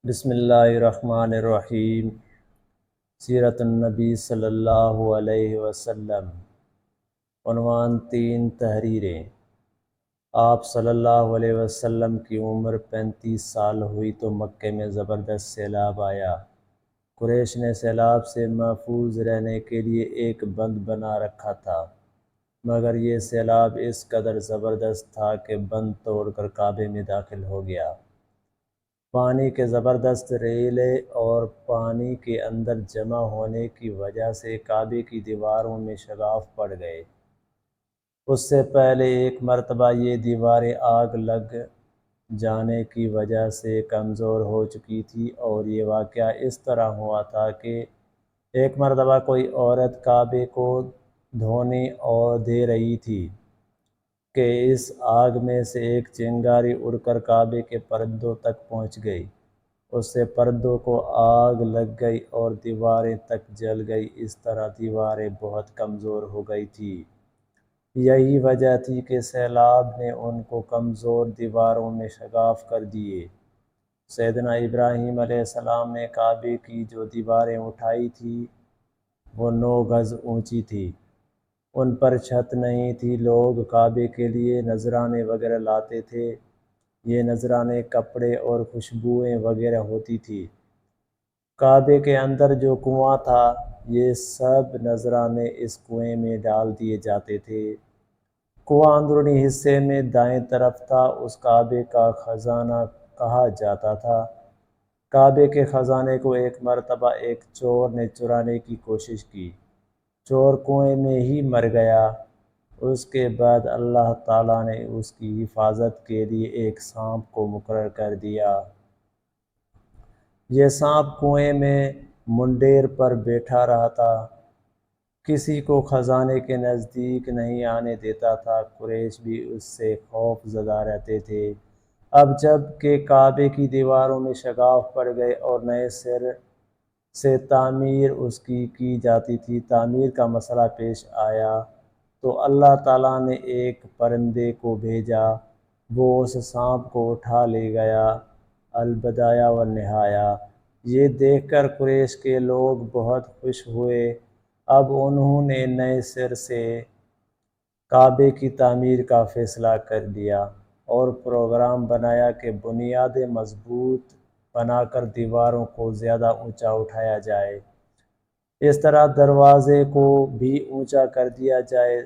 بسم اللہ الرحمن الرحیم۔ سیرت النبی صلی اللہ علیہ وسلم۔ عنوان 3 تحریریں۔ آپ صلی اللہ علیہ وسلم کی عمر 35 سال ہوئی تو مکے میں زبردست سیلاب آیا۔ قریش نے سیلاب سے محفوظ رہنے کے لیے ایک بند بنا رکھا تھا، مگر یہ سیلاب اس قدر زبردست تھا کہ بند توڑ کر کعبے میں داخل ہو گیا۔ پانی کے زبردست ریلے اور پانی کے اندر جمع ہونے کی وجہ سے کعبے کی دیواروں میں شگاف پڑ گئے۔ اس سے پہلے ایک مرتبہ یہ دیواریں آگ لگ جانے کی وجہ سے کمزور ہو چکی تھی، اور یہ واقعہ اس طرح ہوا تھا کہ ایک مرتبہ کوئی عورت کعبے کو دھونے اور دے رہی تھی کہ اس آگ میں سے ایک چنگاری اڑ کر کعبے کے پردوں تک پہنچ گئی۔ اس سے پردوں کو آگ لگ گئی اور دیواریں تک جل گئی۔ اس طرح دیواریں بہت کمزور ہو گئی تھیں۔ یہی وجہ تھی کہ سیلاب نے ان کو کمزور دیواروں میں شگاف کر دیے۔ سیدنا ابراہیم علیہ السلام نے کعبے کی جو دیواریں اٹھائی تھیں وہ 9 گز اونچی تھی۔ ان پر چھت نہیں تھی۔ لوگ کعبے کے لیے نذرانے وغیرہ لاتے تھے۔ یہ نذرانے کپڑے اور خوشبوئیں وغیرہ ہوتی تھی۔ کعبے کے اندر جو کنواں تھا، یہ سب نذرانے اس کنویں میں ڈال دیے جاتے تھے۔ کنواں اندرونی حصے میں دائیں طرف تھا۔ اس کعبے کا خزانہ کہا جاتا تھا۔ کعبے کے خزانے کو ایک مرتبہ ایک چور نے چرانے کی کوشش کی۔ چور کنویں میں ہی مر گیا۔ اس کے بعد اللہ تعالیٰ نے اس کی حفاظت کے لیے ایک سانپ کو مقرر کر دیا۔ یہ سانپ کنویں میں منڈیر پر بیٹھا رہتا، کسی کو خزانے کے نزدیک نہیں آنے دیتا تھا۔ قریش بھی اس سے خوف زدہ رہتے تھے۔ اب جب کہ کعبے کی دیواروں میں شگاف پڑ گئے اور نئے سر سے تعمیر اس کی جاتی تھی، تعمیر کا مسئلہ پیش آیا تو اللہ تعالیٰ نے ایک پرندے کو بھیجا۔ وہ اس سانپ کو اٹھا لے گیا۔ البدایہ والنہایہ۔ یہ دیکھ کر قریش کے لوگ بہت خوش ہوئے۔ اب انہوں نے نئے سر سے کعبے کی تعمیر کا فیصلہ کر لیا اور پروگرام بنایا کہ بنیادیں مضبوط بنا کر دیواروں کو زیادہ اونچا اٹھایا جائے۔ اس طرح دروازے کو بھی اونچا کر دیا جائے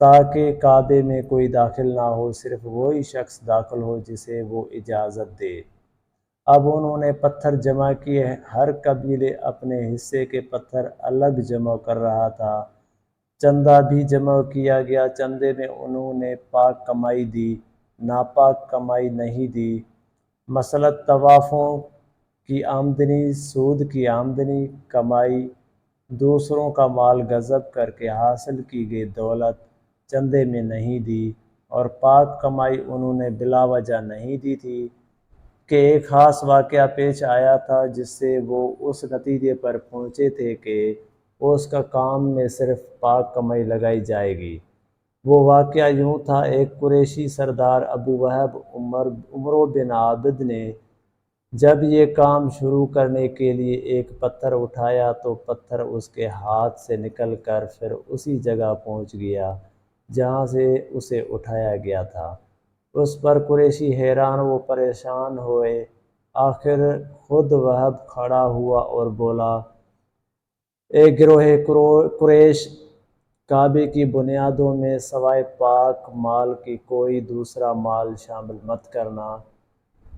تاکہ کعبے میں کوئی داخل نہ ہو، صرف وہی شخص داخل ہو جسے وہ اجازت دے۔ اب انہوں نے پتھر جمع کیے۔ ہر قبیلے اپنے حصے کے پتھر الگ جمع کر رہا تھا۔ چندہ بھی جمع کیا گیا۔ چندے میں انہوں نے پاک کمائی دی، ناپاک کمائی نہیں دی۔ مثلاً طوافوں کی آمدنی، سود کی آمدنی، کمائی، دوسروں کا مال غصب کر کے حاصل کی گئی دولت چندے میں نہیں دی، اور پاک کمائی انہوں نے بلا وجہ نہیں دی تھی کہ ایک خاص واقعہ پیش آیا تھا جس سے وہ اس نتیجے پر پہنچے تھے کہ اس کا کام میں صرف پاک کمائی لگائی جائے گی۔ وہ واقعہ یوں تھا: ایک قریشی سردار ابو وہب عمرو بن عابد نے جب یہ کام شروع کرنے کے لیے ایک پتھر اٹھایا تو پتھر اس کے ہاتھ سے نکل کر پھر اسی جگہ پہنچ گیا جہاں سے اسے اٹھایا گیا تھا۔ اس پر قریشی حیران و پریشان ہوئے۔ آخر خود وہب کھڑا ہوا اور بولا: اے گروہ قریش، کعبے کی بنیادوں میں سوائے پاک مال کی کوئی دوسرا مال شامل مت کرنا۔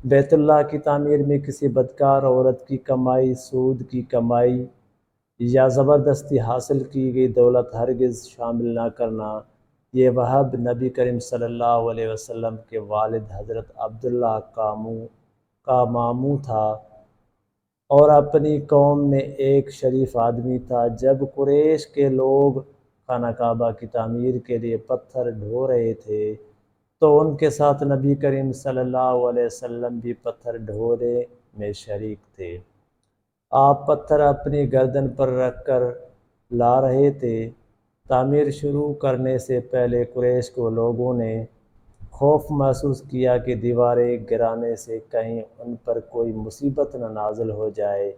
بیت اللہ کی تعمیر میں کسی بدکار عورت کی کمائی، سود کی کمائی یا زبردستی حاصل کی گئی دولت ہرگز شامل نہ کرنا۔ یہ وہب نبی کریم صلی اللہ علیہ وسلم کے والد حضرت عبداللہ کا ماموں تھا اور اپنی قوم میں ایک شریف آدمی تھا۔ جب قریش کے لوگ خانہ کعبہ کی تعمیر کے لیے پتھر ڈھو رہے تھے تو ان کے ساتھ نبی کریم صلی اللہ علیہ وسلم بھی پتھر ڈھونے میں شریک تھے۔ آپ پتھر اپنی گردن پر رکھ کر لا رہے تھے۔ تعمیر شروع کرنے سے پہلے قریش کے لوگوں نے خوف محسوس کیا کہ دیواریں گرانے سے کہیں ان پر کوئی مصیبت نہ نازل ہو جائے۔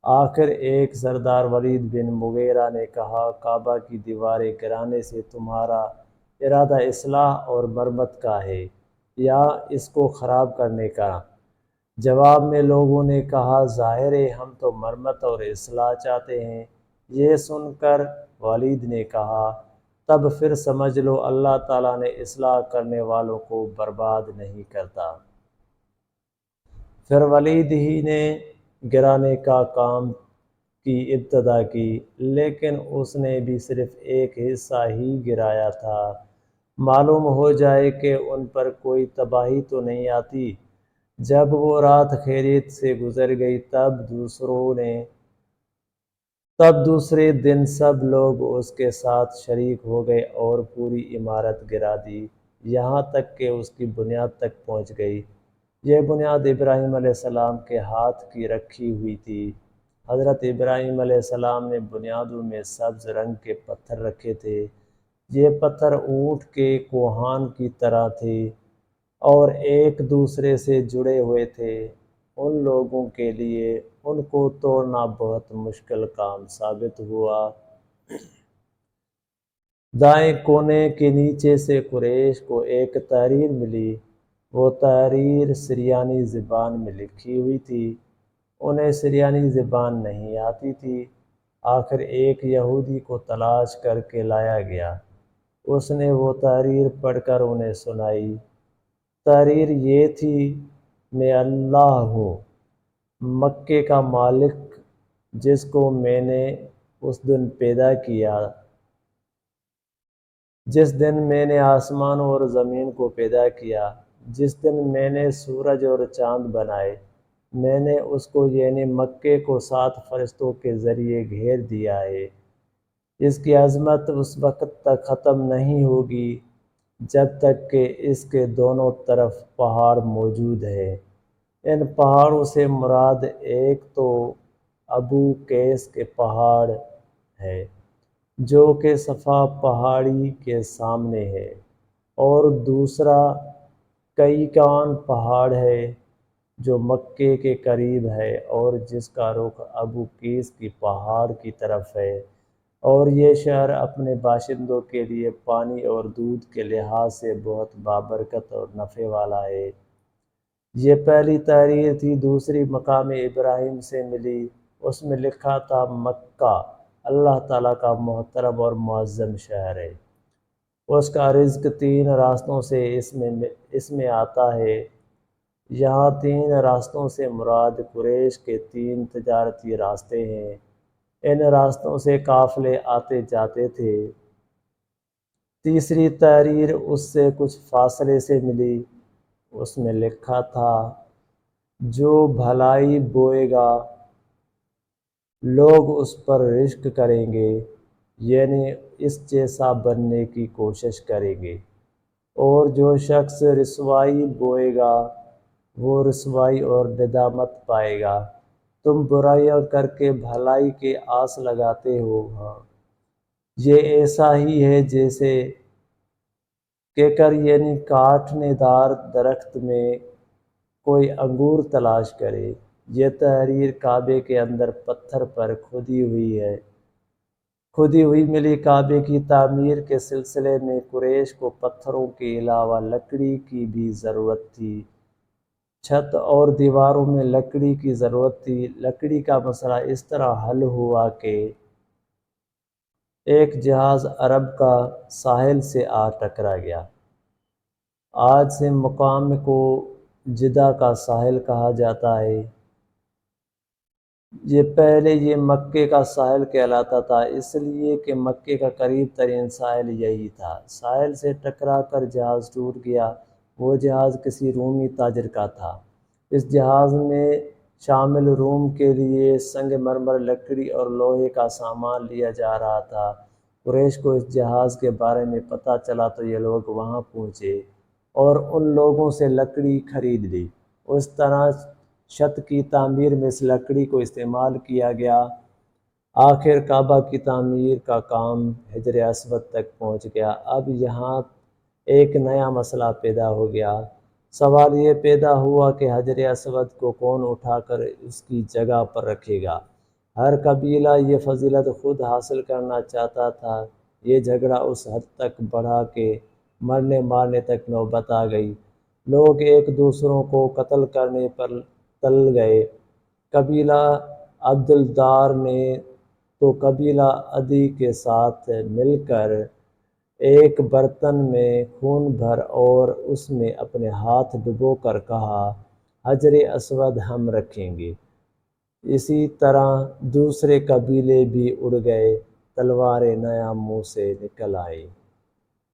آخر ایک سردار ولید بن مغیرہ نے کہا، کعبہ کی دیواریں گرانے سے تمہارا ارادہ اصلاح اور مرمت کا ہے یا اس کو خراب کرنے کا؟ جواب میں لوگوں نے کہا، ظاہر ہے ہم تو مرمت اور اصلاح چاہتے ہیں۔ یہ سن کر ولید نے کہا، تب پھر سمجھ لو اللہ تعالیٰ نے اصلاح کرنے والوں کو برباد نہیں کرتا۔ پھر ولید ہی نے گرانے کا کام کی ابتدا کی، لیکن اس نے بھی صرف ایک حصہ ہی گرایا تھا۔ معلوم ہو جائے کہ ان پر کوئی تباہی تو نہیں آتی۔ جب وہ رات خیریت سے گزر گئی تب دوسرے دن سب لوگ اس کے ساتھ شریک ہو گئے اور پوری عمارت گرا دی، یہاں تک کہ اس کی بنیاد تک پہنچ گئی۔ یہ بنیاد ابراہیم علیہ السلام کے ہاتھ کی رکھی ہوئی تھی۔ حضرت ابراہیم علیہ السلام نے بنیادوں میں سبز رنگ کے پتھر رکھے تھے۔ یہ پتھر اونٹ کے کوہان کی طرح تھے اور ایک دوسرے سے جڑے ہوئے تھے۔ ان لوگوں کے لیے ان کو توڑنا بہت مشکل کام ثابت ہوا۔ دائیں کونے کے نیچے سے قریش کو ایک تحریر ملی۔ وہ تحریر سریانی زبان میں لکھی ہوئی تھی۔ انہیں سریانی زبان نہیں آتی تھی۔ آخر ایک یہودی کو تلاش کر کے لایا گیا۔ اس نے وہ تحریر پڑھ کر انہیں سنائی۔ تحریر یہ تھی، میں اللہ ہوں، مکے کا مالک، جس کو میں نے اس دن پیدا کیا جس دن میں نے آسمان اور زمین کو پیدا کیا، جس دن میں نے سورج اور چاند بنائے۔ میں نے اس کو یعنی مکے کو 7 فرشتوں کے ذریعے گھیر دیا ہے۔ اس کی عظمت اس وقت تک ختم نہیں ہوگی جب تک کہ اس کے دونوں طرف پہاڑ موجود ہیں۔ ان پہاڑوں سے مراد ایک تو ابو قیس کے پہاڑ ہے جو کہ صفا پہاڑی کے سامنے ہے، اور دوسرا کیکان پہاڑ ہے جو مکے کے قریب ہے اور جس کا رخ ابو قیس کی پہاڑ کی طرف ہے، اور یہ شہر اپنے باشندوں کے لیے پانی اور دودھ کے لحاظ سے بہت بابرکت اور نفع والا ہے۔ یہ پہلی تحریر تھی۔ دوسری مقام ابراہیم سے ملی۔ اس میں لکھا تھا، مکہ اللہ تعالیٰ کا محترم اور معظم شہر ہے۔ اس کا رزق 3 راستوں سے اس میں آتا ہے۔ یہاں 3 راستوں سے مراد قریش کے 3 تجارتی راستے ہیں۔ ان راستوں سے قافلے آتے جاتے تھے۔ تیسری تحریر اس سے کچھ فاصلے سے ملی۔ اس میں لکھا تھا، جو بھلائی بوئے گا لوگ اس پر رشک کریں گے، یعنی اس جیسا بننے کی کوشش کریں گے، اور جو شخص رسوائی بوئے گا وہ رسوائی اور ندامت پائے گا۔ تم برائیاں کر کے بھلائی کے آس لگاتے ہو، ہاں یہ ایسا ہی ہے جیسے کیکر یعنی کاٹنے دار درخت میں کوئی انگور تلاش کرے۔ یہ تحریر کعبے کے اندر پتھر پر کھدی ہوئی ملی۔ کعبے کی تعمیر کے سلسلے میں قریش کو پتھروں کے علاوہ لکڑی کی بھی ضرورت تھی۔ چھت اور دیواروں میں لکڑی کی ضرورت تھی۔ لکڑی کا مسئلہ اس طرح حل ہوا کہ ایک جہاز عرب کا ساحل سے آ ٹکرا گیا۔ آج سے مقام کو جدہ کا ساحل کہا جاتا ہے۔ پہلے یہ مکے کا ساحل کہلاتا تھا، اس لیے کہ مکے کا قریب ترین ساحل یہی تھا۔ ساحل سے ٹکرا کر جہاز ٹوٹ گیا۔ وہ جہاز کسی رومی تاجر کا تھا۔ اس جہاز میں شامل روم کے لیے سنگ مرمر، لکڑی اور لوہے کا سامان لیا جا رہا تھا۔ قریش کو اس جہاز کے بارے میں پتہ چلا تو یہ لوگ وہاں پہنچے اور ان لوگوں سے لکڑی خرید لی۔ اس طرح چھت کی تعمیر میں اس لکڑی کو استعمال کیا گیا۔ آخر کعبہ کی تعمیر کا کام حجر اسود تک پہنچ گیا۔ اب یہاں ایک نیا مسئلہ پیدا ہو گیا۔ سوال یہ پیدا ہوا کہ حجر اسود کو کون اٹھا کر اس کی جگہ پر رکھے گا۔ ہر قبیلہ یہ فضیلت خود حاصل کرنا چاہتا تھا۔ یہ جھگڑا اس حد تک بڑھا کہ مرنے مارنے تک نوبت آ گئی۔ لوگ ایک دوسروں کو قتل کرنے پر تل گئے۔ قبیلہ عبدالدار نے تو قبیلہ عدی کے ساتھ مل کر ایک برتن میں خون بھر اور اس میں اپنے ہاتھ ڈبو کر کہا، حجر اسود ہم رکھیں گے۔ اسی طرح دوسرے قبیلے بھی اڑ گئے، تلواریں نیا منہ سے نکل آئیں۔